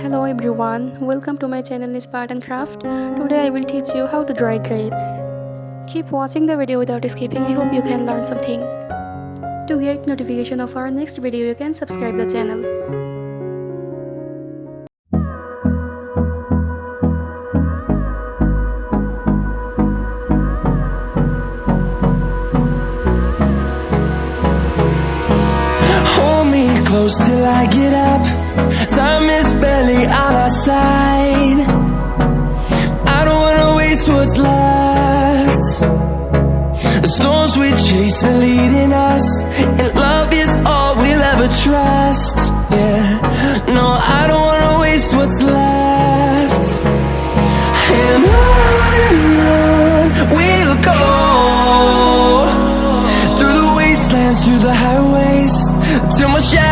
Hello everyone, welcome to my channel Art and Craft. Today I will teach you how to dry grapes. Keep watching the video without skipping. I hope you can learn something. To get notification of our next video, you can subscribe the channel. Hold me close till I get up. Time is barely on our side. I don't wanna waste what's left. The storms we chase are leading us, and love is all we'll ever trust. Yeah, no, I don't wanna waste what's left. And on we'll go, through the wastelands, through the highways, till my shadow